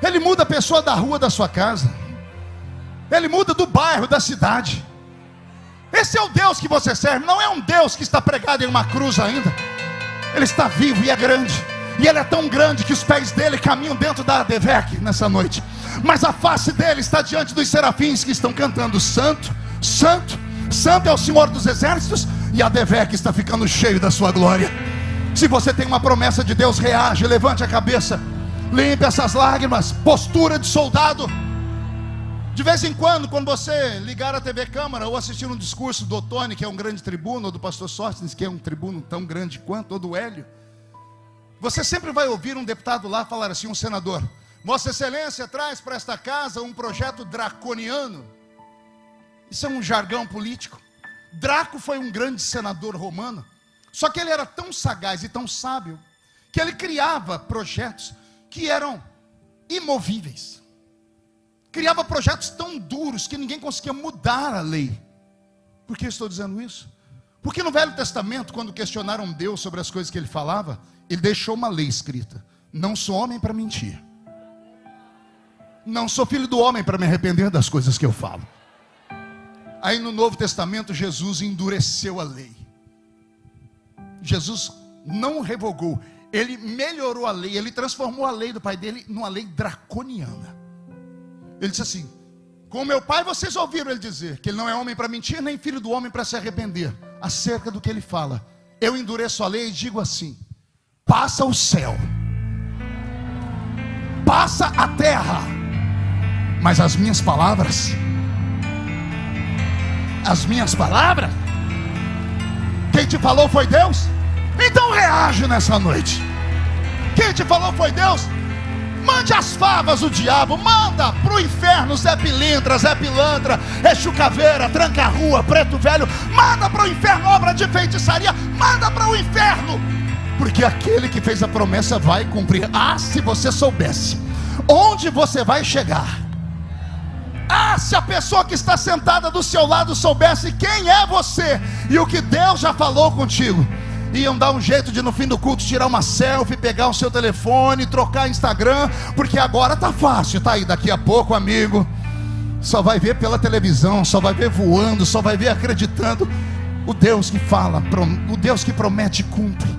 A: Ele muda a pessoa da rua da sua casa, Ele muda do bairro, da cidade. Esse é o Deus que você serve. Não é um Deus que está pregado em uma cruz ainda. Ele está vivo e é grande. E Ele é tão grande que os pés dele caminham dentro da Adevec nessa noite. Mas a face dele está diante dos serafins que estão cantando: Santo, Santo, Santo é o Senhor dos exércitos. E a Adevec está ficando cheio da sua glória. Se você tem uma promessa de Deus, reage, levante a cabeça, limpe essas lágrimas, postura de soldado. De vez em quando você ligar a TV Câmara ou assistir um discurso do Otônio, que é um grande tribuno, ou do pastor Sóstenes, que é um tribuno tão grande quanto, ou do Hélio, você sempre vai ouvir um deputado lá falar assim, um senador: Vossa Excelência traz para esta casa um projeto draconiano. Isso é um jargão político. Draco foi um grande senador romano, só que ele era tão sagaz e tão sábio, que ele criava projetos que eram imovíveis. Criava projetos tão duros que ninguém conseguia mudar a lei. Por que eu estou dizendo isso? Porque no Velho Testamento, quando questionaram Deus sobre as coisas que Ele falava, Ele deixou uma lei escrita: não sou homem para mentir, não sou filho do homem para me arrepender das coisas que eu falo. Aí no Novo Testamento, Jesus endureceu a lei. Jesus não revogou, Ele melhorou a lei, Ele transformou a lei do pai dele numa lei draconiana. Ele disse assim: com meu pai vocês ouviram ele dizer que ele não é homem para mentir, nem filho do homem para se arrepender acerca do que ele fala. Eu endureço a lei e digo assim: passa o céu, passa a terra, mas as minhas palavras, quem te falou foi Deus? Então reage nessa noite. Quem te falou foi Deus? Mande as favas o diabo, manda para o inferno Zé Pilintra, Zé Pilantra, Exu Caveira, Tranca-Rua, Preto Velho. Manda para o inferno obra de feitiçaria, manda para o inferno, porque aquele que fez a promessa vai cumprir. Se você soubesse onde você vai chegar, Ah, se a pessoa que está sentada do seu lado soubesse quem é você e o que Deus já falou contigo, iam dar um jeito de no fim do culto tirar uma selfie, pegar o seu telefone, trocar Instagram, porque agora tá fácil, tá aí, daqui a pouco, amigo, só vai ver pela televisão, só vai ver voando, só vai ver acreditando. O Deus que fala, o Deus que promete, cumpre.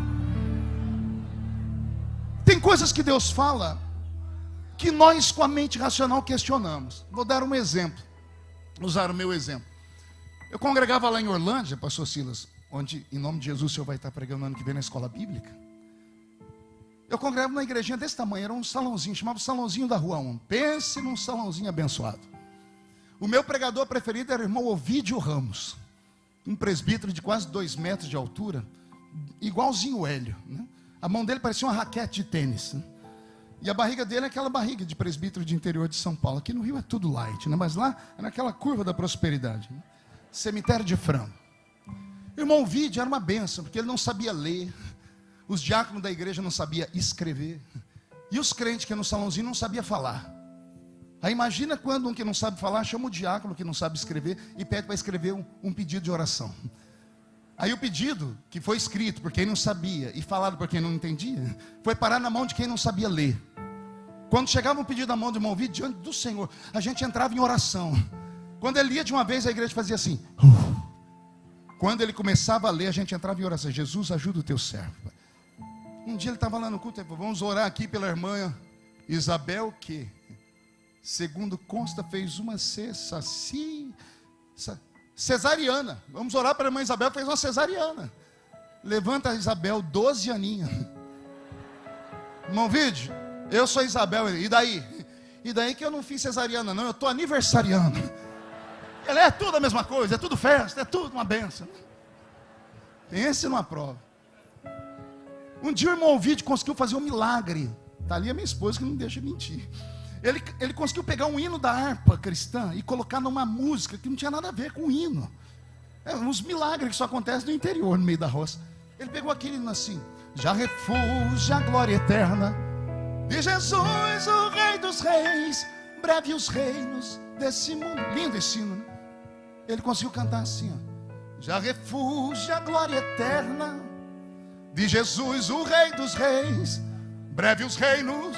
A: Tem coisas que Deus fala que nós com a mente racional questionamos. Vou dar um exemplo, usar o meu exemplo. Eu congregava lá em Orlândia, pastor Silas, onde em nome de Jesus o senhor vai estar pregando ano que vem na escola bíblica. Eu congregava numa igrejinha desse tamanho, era um salãozinho, chamava Salãozinho da Rua 1. Pense num salãozinho abençoado. O meu pregador preferido era o irmão Ovídio Ramos, um presbítero de quase 2 metros de altura, igualzinho o Hélio, né? A mão dele parecia uma raquete de tênis, né? E a barriga dele é aquela barriga de presbítero de interior de São Paulo. Aqui no Rio é tudo light, né? Mas lá é naquela curva da prosperidade, né? Cemitério de frango. O irmão Ovídio era uma bênção, porque ele não sabia ler. Os diáconos da igreja não sabiam escrever. E os crentes que no salãozinho não sabiam falar. Aí imagina quando um que não sabe falar chama o diácono que não sabe escrever e pede para escrever um pedido de oração. Aí o pedido, que foi escrito por quem não sabia e falado por quem não entendia, foi parar na mão de quem não sabia ler. Quando chegava um pedido na mão do irmão Ovídio, diante do Senhor, a gente entrava em oração. Quando ele lia de uma vez, a igreja fazia assim. Quando ele começava a ler, a gente entrava em oração. Jesus, ajuda o teu servo. Um dia ele estava lá no culto, ele falou, vamos orar aqui pela irmã Isabel, que, segundo consta, fez uma cesariana. Vamos orar para a irmã Isabel, que fez uma cesariana. Levanta a Isabel, 12 aninhos. Irmão Vídeo, eu sou Isabel, e daí? E daí que eu não fiz cesariana não, eu estou aniversariando. Ele é tudo a mesma coisa, é tudo festa, é tudo uma benção. Pense numa prova. Um dia o irmão Ovídio conseguiu fazer um milagre. Está ali a minha esposa que não deixa mentir. Ele conseguiu pegar um hino da harpa cristã e colocar numa música que não tinha nada a ver com o hino. Uns milagres que só acontecem no interior, no meio da roça. Ele pegou aquele hino assim. Já refugia a glória eterna de Jesus, o Rei dos Reis, breve os reinos desse mundo. Lindo esse hino, né? Ele conseguiu cantar assim, ó. Já refugia a glória eterna de Jesus, o Rei dos Reis, breve os reinos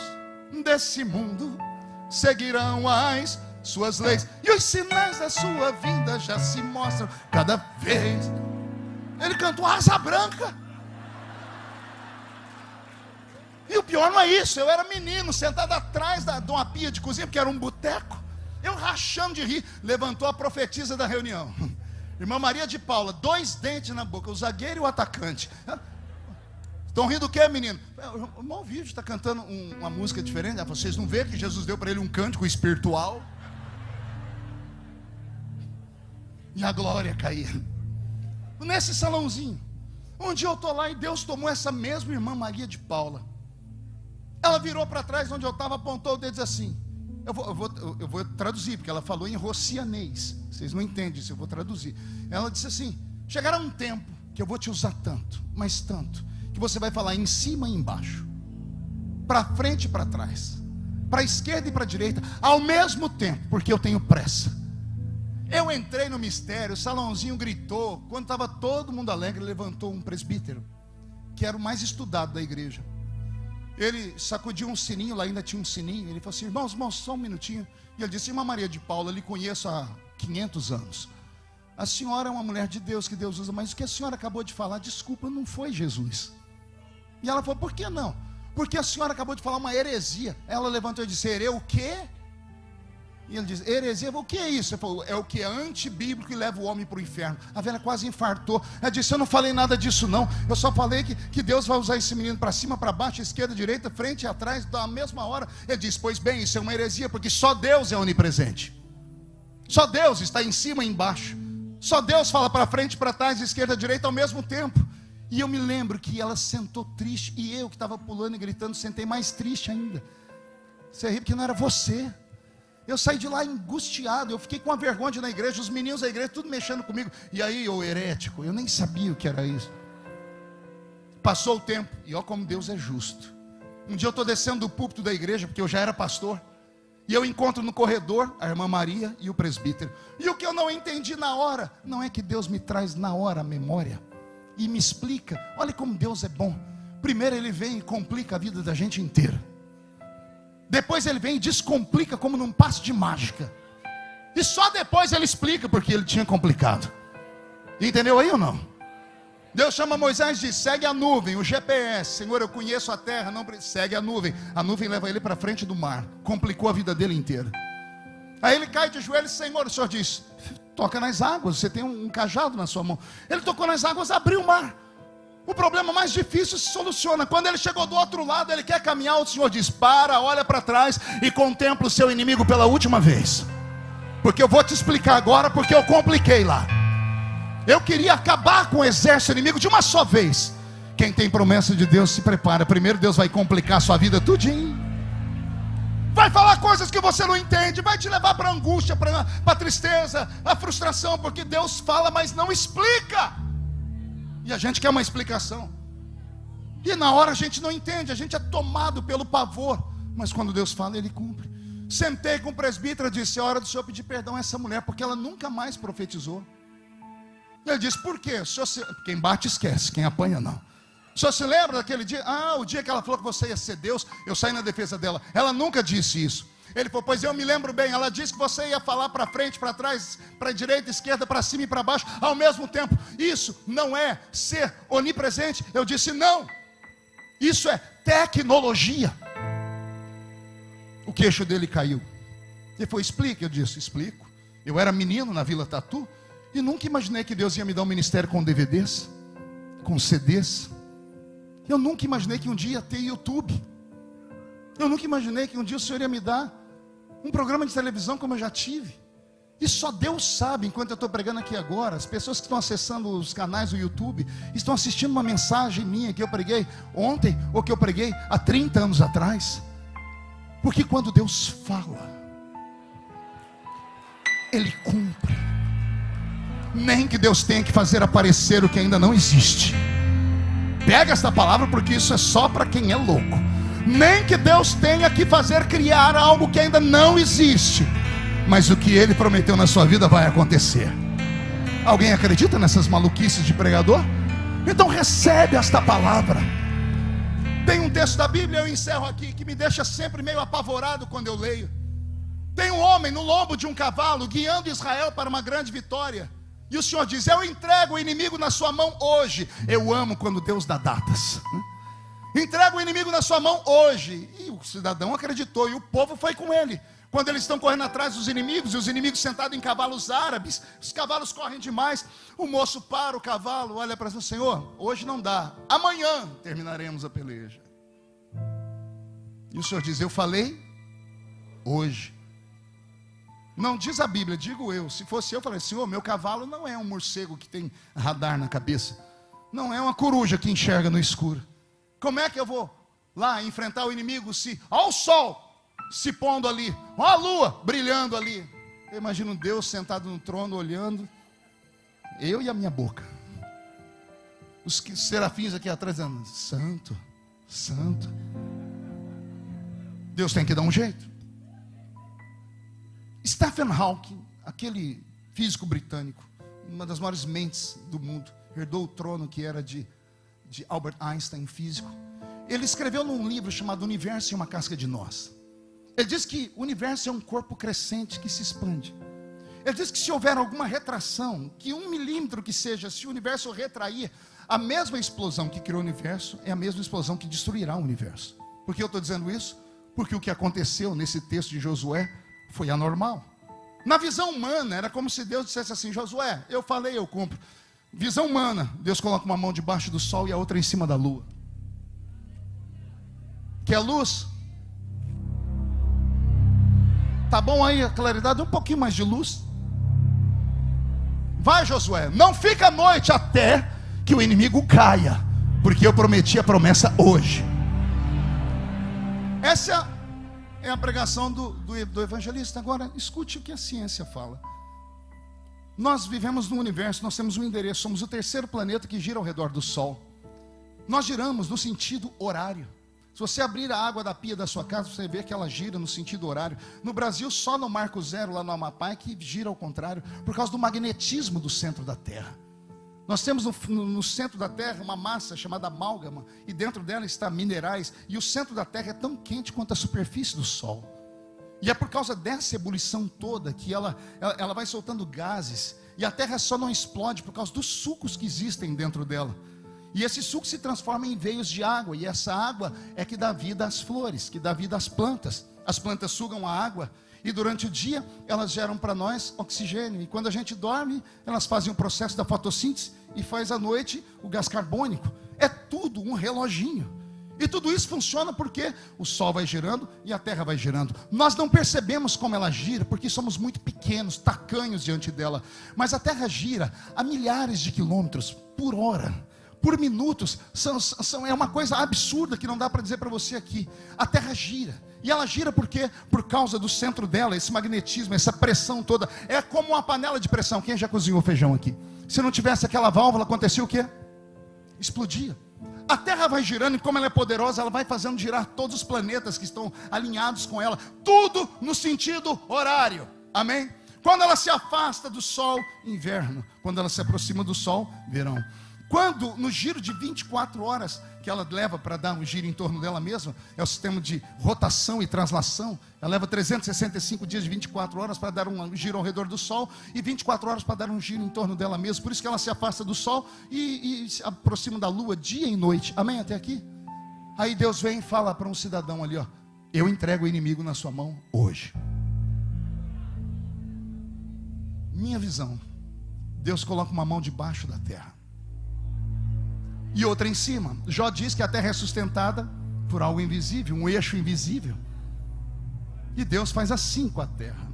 A: desse mundo seguirão as suas leis, e os sinais da sua vinda já se mostram cada vez. Ele cantou Asa Branca. E o pior não é isso, eu era menino, sentado atrás de uma pia de cozinha, porque era um boteco, eu rachando de rir. Levantou a profetisa da reunião, irmã Maria de Paula, 2 dentes na boca, o zagueiro e o atacante. Estão rindo do que, menino? O irmão Vídeo está cantando uma música diferente. Vocês não veem que Jesus deu para ele um cântico espiritual? E a glória caía. Nesse salãozinho, um dia eu estou lá e Deus tomou essa mesma irmã Maria de Paula. Ela virou para trás onde eu estava, apontou o dedo e disse assim. Eu vou traduzir, porque ela falou em rocianês. Vocês não entendem isso, eu vou traduzir. Ela disse assim: chegará um tempo que eu vou te usar tanto, mas tanto, que você vai falar em cima e embaixo, para frente e para trás, para a esquerda e para a direita, ao mesmo tempo, porque eu tenho pressa. Eu entrei no mistério, o salãozinho gritou. Quando estava todo mundo alegre, levantou um presbítero, que era o mais estudado da igreja. Ele sacudiu um sininho, lá ainda tinha um sininho. Ele falou assim: irmãos, só um minutinho. E ele disse: irmã Maria de Paula, lhe conheço há 500 anos. A senhora é uma mulher de Deus, que Deus usa, mas o que a senhora acabou de falar, desculpa, não foi Jesus. E ela falou: por que não? Porque a senhora acabou de falar uma heresia. Ela levantou e disse: o quê? E ele disse: heresia, o que é isso? Ele falou: é o que é antibíblico e leva o homem para o inferno. A velha quase infartou. Ela disse: eu não falei nada disso não. Eu só falei que Deus vai usar esse menino para cima, para baixo, esquerda, direita, frente e atrás, da mesma hora. Ele disse: pois bem, isso é uma heresia, porque só Deus é onipresente. Só Deus está em cima e embaixo. Só Deus fala para frente, para trás, esquerda, direita ao mesmo tempo. E eu me lembro que ela sentou triste, e eu que estava pulando e gritando, sentei mais triste ainda. Você ri porque não era você. Eu saí de lá angustiado, eu fiquei com uma vergonha na igreja, os meninos da igreja tudo mexendo comigo. E aí, ô herético, eu nem sabia o que era isso. Passou o tempo, e ó como Deus é justo. Um dia eu estou descendo do púlpito da igreja, porque eu já era pastor, E eu encontro no corredor a irmã Maria e o presbítero. E o que eu não entendi na hora, não é que Deus me traz na hora a memória e me explica. Olha como Deus é bom. Primeiro Ele vem e complica a vida da gente inteira. Depois Ele vem e descomplica como num passo de mágica. E só depois Ele explica porque Ele tinha complicado. Entendeu aí ou não? Deus chama Moisés e diz: segue a nuvem, o GPS. Senhor, eu conheço a terra, não segue a nuvem. A nuvem leva ele para frente do mar. Complicou a vida dele inteira. Aí ele cai de joelhos: Senhor, o Senhor diz: toca nas águas, você tem um cajado na sua mão. Ele tocou nas águas, abriu o mar. O problema mais difícil se soluciona. Quando ele chegou do outro lado, ele quer caminhar, o Senhor diz: para, olha para trás e contempla o seu inimigo pela última vez. Porque eu vou te explicar agora, porque eu compliquei lá. Eu queria acabar com o exército inimigo de uma só vez. Quem tem promessa de Deus se prepara. Primeiro Deus vai complicar a sua vida tudinho. Vai falar coisas que você não entende. Vai te levar para a angústia, para a tristeza, a frustração. Porque Deus fala, mas não explica. E a gente quer uma explicação. E na hora a gente não entende. A gente é tomado pelo pavor. Mas quando Deus fala, Ele cumpre. Sentei com o presbítero e disse: é hora do senhor pedir perdão a essa mulher, porque ela nunca mais profetizou. Ele disse: por quê? Quem bate esquece, quem apanha não. O senhor se lembra daquele dia? O dia que ela falou que você ia ser Deus, eu saí na defesa dela. Ela nunca disse isso. Ele falou: pois eu me lembro bem. Ela disse que você ia falar para frente, para trás, para direita, esquerda, para cima e para baixo ao mesmo tempo. Isso não é ser onipresente. Eu disse: não. Isso é tecnologia. O queixo dele caiu. Ele falou: explica. Eu disse: explico. Eu era menino na Vila Tatu e nunca imaginei que Deus ia me dar um ministério com DVDs, com CDs. Eu nunca imaginei que um dia ia ter YouTube. Eu nunca imaginei que um dia o Senhor ia me dar um programa de televisão como eu já tive. E só Deus sabe, enquanto eu estou pregando aqui agora, as pessoas que estão acessando os canais do YouTube estão assistindo uma mensagem minha que eu preguei ontem, ou que eu preguei há 30 anos atrás. Porque quando Deus fala, Ele cumpre. Nem que Deus tenha que fazer aparecer o que ainda não existe. Pega esta palavra, porque isso é só para quem é louco. Nem que Deus tenha que fazer criar algo que ainda não existe, mas o que Ele prometeu na sua vida vai acontecer. Alguém acredita nessas maluquices de pregador? Então recebe esta palavra. Tem um texto da Bíblia, eu encerro aqui, que me deixa sempre meio apavorado quando eu leio. Tem um homem no lombo de um cavalo guiando Israel para uma grande vitória. E o Senhor diz: eu entrego o inimigo na sua mão hoje. Eu amo quando Deus dá datas. Entrega o inimigo na sua mão hoje. E o cidadão acreditou, e o povo foi com ele. Quando eles estão correndo atrás dos inimigos, e os inimigos sentados em cavalos árabes, os cavalos correm demais. O moço para o cavalo, olha para o Senhor: hoje não dá, amanhã terminaremos a peleja. E o Senhor diz: eu falei hoje. Não diz a Bíblia, digo eu. Se fosse eu, falei: Senhor, meu cavalo não é um morcego que tem radar na cabeça. Não é uma coruja que enxerga no escuro. Como é que eu vou lá enfrentar o inimigo se olha o sol se pondo ali, olha a lua brilhando ali? Eu imagino Deus sentado no trono olhando, eu e a minha boca. Os serafins aqui atrás dizendo: santo, santo. Deus tem que dar um jeito. Stephen Hawking, aquele físico britânico, uma das maiores mentes do mundo, herdou o trono que era de Albert Einstein, físico. Ele escreveu num livro chamado Universo em uma Casca de Nós. Ele diz que o universo é um corpo crescente que se expande. Ele diz que se houver alguma retração, que 1 milímetro que seja, se o universo retrair, a mesma explosão que criou o universo é a mesma explosão que destruirá o universo. Por que eu estou dizendo isso? Porque o que aconteceu nesse texto de Josué foi anormal. Na visão humana, era como se Deus dissesse assim: Josué, eu falei, eu cumpro. Visão humana, Deus coloca uma mão debaixo do sol e a outra em cima da lua. Quer luz? Tá bom aí a claridade? Um pouquinho mais de luz. Vai, Josué, não fica à noite até que o inimigo caia, porque eu prometi a promessa hoje. Essa é a pregação do evangelista. Agora, escute o que a ciência fala. Nós vivemos no universo, nós temos um endereço, somos o terceiro planeta que gira ao redor do Sol. Nós giramos no sentido horário. Se você abrir a água da pia da sua casa, você vê que ela gira no sentido horário. No Brasil, só no Marco Zero, lá no Amapá, é que gira ao contrário, por causa do magnetismo do centro da Terra. Nós temos no centro da Terra uma massa chamada amálgama, e dentro dela está minerais, e o centro da Terra é tão quente quanto a superfície do Sol. E é por causa dessa ebulição toda que ela vai soltando gases, e a Terra só não explode por causa dos sucos que existem dentro dela. E esse suco se transforma em veios de água, e essa água é que dá vida às flores, que dá vida às plantas. As plantas sugam a água, e durante o dia elas geram para nós oxigênio. E quando a gente dorme, elas fazem o processo da fotossíntese, e faz à noite o gás carbônico. É tudo um reloginho. E tudo isso funciona porque o Sol vai girando e a Terra vai girando. Nós não percebemos como ela gira, porque somos muito pequenos, tacanhos diante dela. Mas a Terra gira a milhares de quilômetros por hora, por minutos. É uma coisa absurda que não dá para dizer para você aqui. A Terra gira. E ela gira por quê? Por causa do centro dela, esse magnetismo, essa pressão toda. É como uma panela de pressão. Quem já cozinhou feijão aqui? Se não tivesse aquela válvula, acontecia o quê? Explodia. A Terra vai girando, e como ela é poderosa, ela vai fazendo girar todos os planetas que estão alinhados com ela. Tudo no sentido horário. Amém? Quando ela se afasta do Sol, inverno. Quando ela se aproxima do Sol, verão. Quando, no giro de 24 horas que ela leva para dar um giro em torno dela mesma, é o sistema de rotação e translação. Ela leva 365 dias de 24 horas para dar um giro ao redor do Sol, e 24 horas para dar um giro em torno dela mesma. Por isso que ela se afasta do Sol e se aproxima da Lua dia e noite. Amém? Até aqui? Aí Deus vem e fala para um cidadão ali, ó: eu entrego o inimigo na sua mão hoje. Minha visão: Deus coloca uma mão debaixo da terra e outra em cima. Jó diz que a terra é sustentada por algo invisível, um eixo invisível. E Deus faz assim com a terra.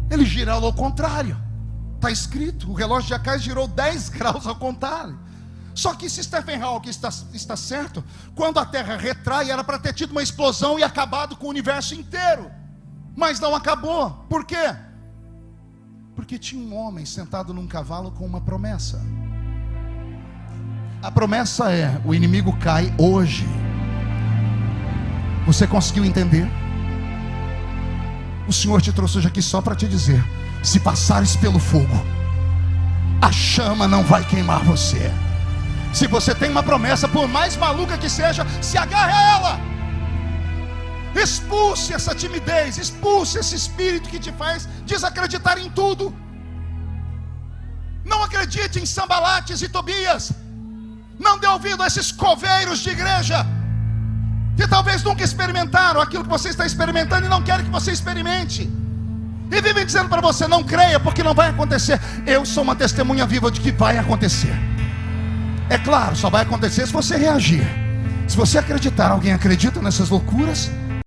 A: Ele gira ao contrário. Está escrito, o relógio de Acais girou 10 graus ao contrário. Só que se Stephen Hawking está certo, quando a terra retrai, era para ter tido uma explosão e acabado com o universo inteiro. Mas não acabou. Por quê? Porque tinha um homem sentado num cavalo com uma promessa. A promessa é: o inimigo cai hoje. Você conseguiu entender? O Senhor te trouxe hoje aqui só para te dizer: se passares pelo fogo, a chama não vai queimar você. Se você tem uma promessa, por mais maluca que seja, se agarre a ela. Expulse essa timidez, expulse esse espírito que te faz desacreditar em tudo. Não acredite em Sambalates e Tobias. Não dê ouvido a esses coveiros de igreja, que talvez nunca experimentaram aquilo que você está experimentando e não querem que você experimente. E vivem dizendo para você: não creia, porque não vai acontecer. Eu sou uma testemunha viva de que vai acontecer. É claro, só vai acontecer se você reagir. Se você acreditar. Alguém acredita nessas loucuras?